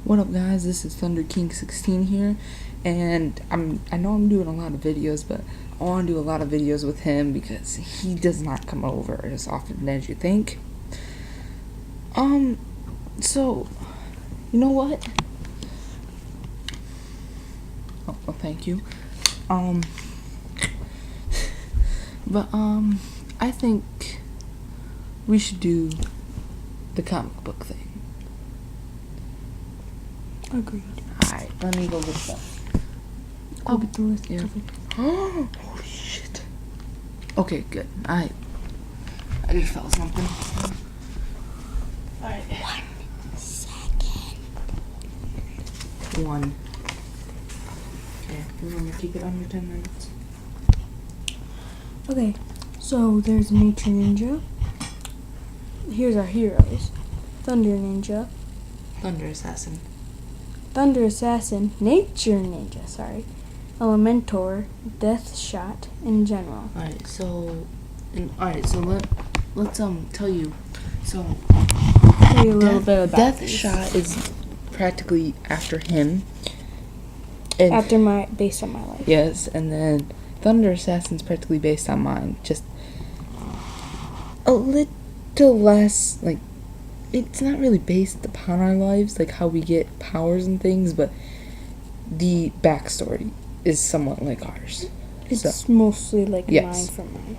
What up, guys? This is Thunder King 16 here, and I know I'm doing a lot of videos, but I want to do a lot of videos with him because he does not come over as often as you think. So you know what? Oh, thank you. But I think we should do the comic book thing. Agreed. Alright, let me go get stuff. I'll get the list. Yeah. Holy shit. Okay, good. I just felt something. Alright. 1 second. 1. Okay, remember to keep it under 10 minutes. Okay, so there's Nature Ninja. Here's our heroes. Thunder Ninja. Thunder Assassin. Thunder Assassin. Nature Ninja, sorry. Elementor. Death Shot in general. Alright, so let's tell you. So Tell you a little bit about Death these. Shot is practically after him. And Based on my life. yes, and then Thunder Assassin's practically based on mine. Just a little less, like, it's not really based upon our lives, like how we get powers and things, but the backstory is somewhat like ours. It's mostly like Yes. mine from mine.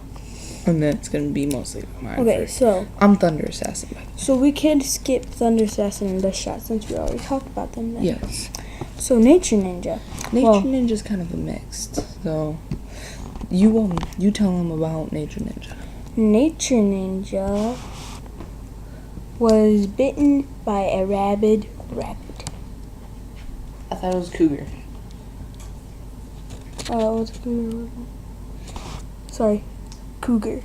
And then it's gonna be mostly like mine. Okay, so I'm Thunder Assassin, by the way. so we could skip Thunder Assassin and Death Shot since we already talked about them then. Yes. So Nature Ninja. Nature Ninja's kind of a mixed, so you tell them about Nature Ninja. Nature Ninja was bitten by a rabid rabbit. I thought it was Cougar. Oh, it was a cougar. Sorry, cougar.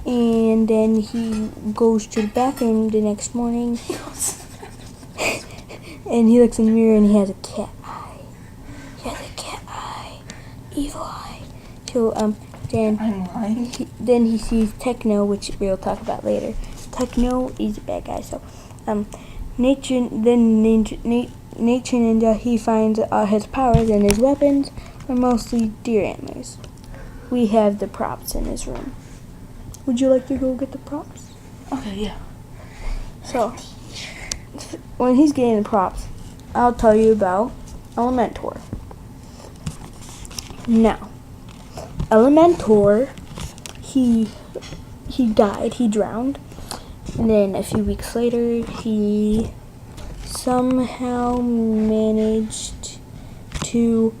And then he goes to the bathroom the next morning. And he looks in the mirror and he has a cat eye. He has a cat eye. Evil eye. So, then I'm lying. then he sees Techno, which we'll talk about later. Techno is a bad guy. So, Nature Ninja, he finds his powers and his weapons are mostly deer antlers. We have the props in his room. Would you like to go get the props? Okay, yeah. So, when he's getting the props, I'll tell you about Elementor. Now, Elementor, he died, he drowned, and then a few weeks later, he somehow managed to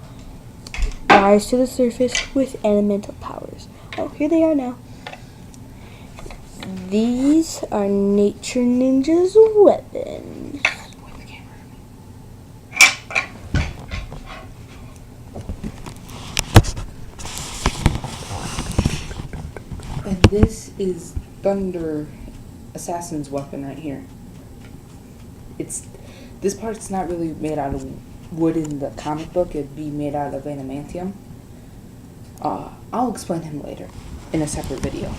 rise to the surface with elemental powers. Oh, here they are now. These are Nature Ninja's weapons. Point the camera. And this is Thunder Assassin's weapon right here. This part's not really made out of wood in the comic book. It'd be made out of adamantium. I'll explain him later in a separate video.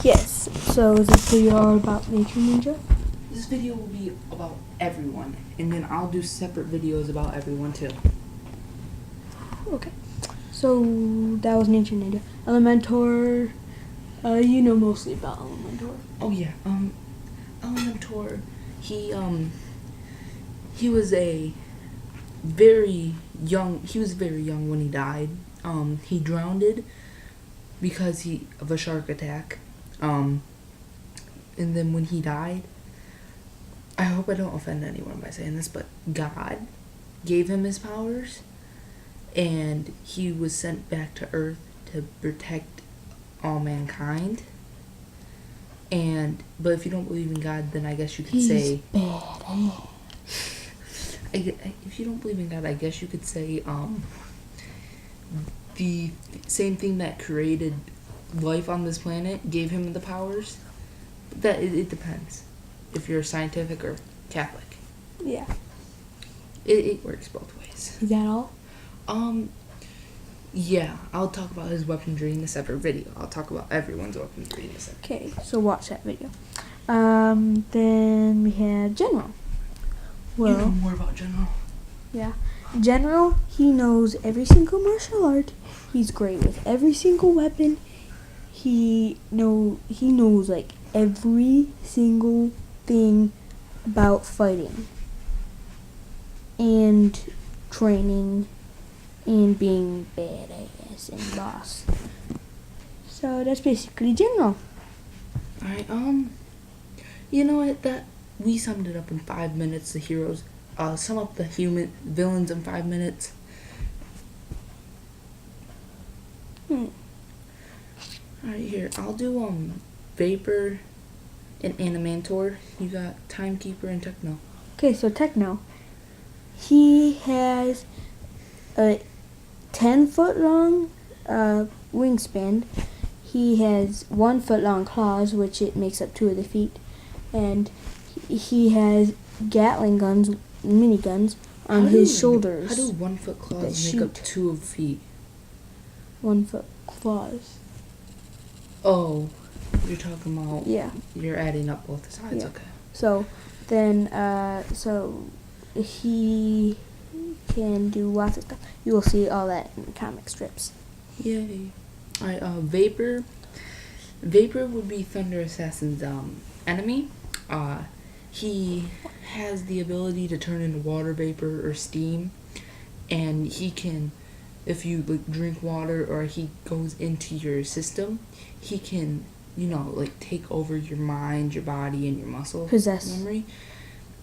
Yes, so is this video all about Nature Ninja? This video will be about everyone, and then I'll do separate videos about everyone too. Okay. So that was Nature Ninja. Elementor, you know mostly about Elementor. Oh yeah, Elementor, he was very young when he died. He drowned because of a shark attack. And then when he died, I hope I don't offend anyone by saying this, but God gave him his powers, and he was sent back to Earth to protect all mankind. But if you don't believe in God, then I guess you could say bad. if you don't believe in God, I guess you could say the same thing that created life on this planet gave him the powers. But it depends if you're scientific or Catholic. Yeah. It works both ways. Is that all? Yeah, I'll talk about his weaponry in a separate video. I'll talk about everyone's weaponry in a separate. Okay, so watch that video. Then we have General. You know Well, more about General. General, he knows every single martial art. He's great with every single weapon. He knows like every single thing about fighting and training and being badass and boss. So that's basically General. Alright, you know what, that we summed it up in 5 minutes, the heroes. Sum up the human villains in 5 minutes. Alright, here, I'll do Vapor and Animantor. You got Timekeeper and Techno. Okay, so Techno, he has a 10-foot long wingspan. He has 1 foot long claws, which it makes up 2 of the feet, and he has Gatling guns, miniguns, on his shoulders. How do 1 foot claws that make up shoot. 2 of feet? 1 foot claws. Oh, you're talking about, Yeah. you're adding up both sides, Yeah. okay. So then, so he can do lots of stuff. You will see all that in comic strips. Yay. Alright, Vapor. Vapor would be Thunder Assassin's enemy. He has the ability to turn into water vapor or steam, and he can, if you like drink water or he goes into your system, he can, take over your mind, your body, and your muscle memory.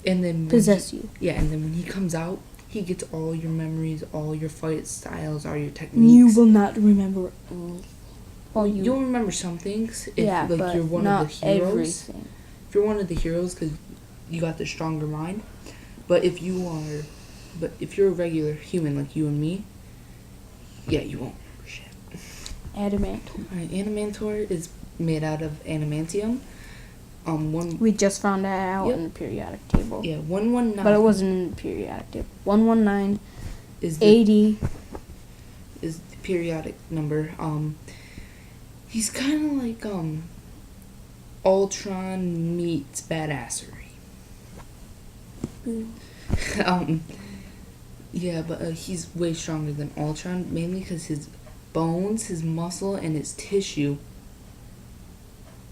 And then Possess you. Yeah, and then when he comes out, he gets all your memories, all your fight styles, all your techniques. You will not remember anything. Well, You'll remember some things if but you're one not of the heroes. everything. If you're one of the heroes, because you got the stronger mind. But if you're a regular human like you and me, yeah, you won't remember shit. Adamant. Alright, Animantor is made out of adamantium. We just found that out Yep. in the periodic table. Yeah, 119. But it wasn't in the periodic table. 119, is the 80. is the periodic number. He's kind of like Ultron meets badassery. Yeah, but he's way stronger than Ultron, mainly because his bones, his muscle, and his tissue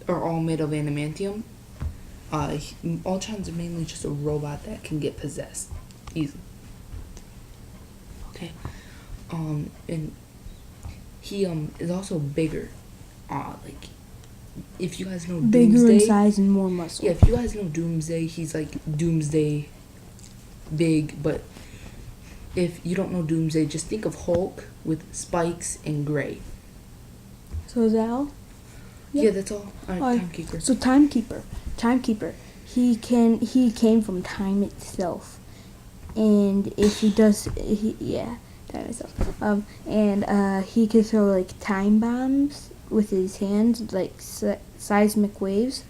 are all made of adamantium. Ultron's mainly just a robot that can get possessed easily. Okay. And he is also bigger. Like, if you guys know Bigger Doomsday, in size and more muscle. yeah, if you guys know Doomsday, he's like Doomsday big, but if you don't know Doomsday, just think of Hulk with spikes and gray. So is that all? Yeah, that's all. Alright, Alright. Timekeeper. So Timekeeper. He came from time itself, and if he does, time itself. And he could throw like time bombs with his hands, like seismic waves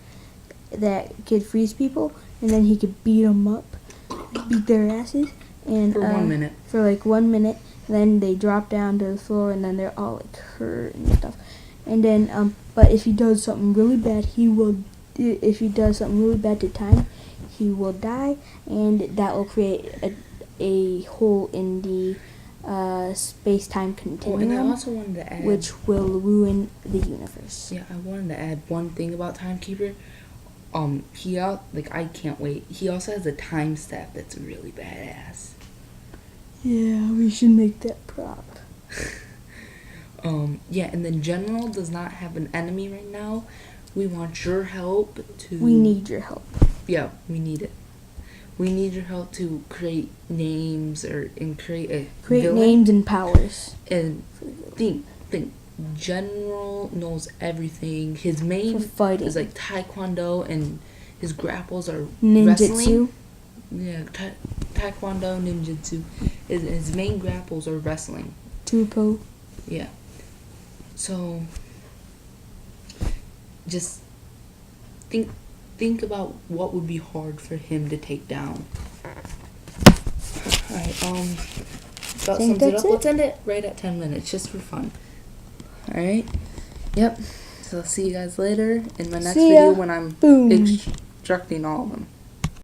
that could freeze people, and then he could beat them up, beat their asses, and For 1 minute. For like 1 minute. Then they drop down to the floor, and then they're all like hurt and stuff. And then, but if he does something really bad, if he does something really bad to time, he will die, and that will create a hole in the space-time Oh, continuum, and I also wanted to add, which will ruin the universe. yeah, I wanted to add one thing about Timekeeper. I can't wait. He also has a time staff that's really badass. Yeah, we should make that prop. Yeah, and then General does not have an enemy right now. We want your help to... We need your help. Yeah, we need it. We need your help to create names and create a villain. Names and powers. And think. General knows everything. His main For fighting. is like Taekwondo, and his grapples are Ninjutsu. wrestling. Yeah, Taekwondo, ninjutsu. His main grapples are wrestling. Tupo. Yeah. So, just think about what would be hard for him to take down. Alright, about Think sums it that's up. it? Let's end it right at 10 minutes, just for fun. Alright? Yep. So, I'll see you guys later in my next See ya. video when I'm Boom. extracting all of them.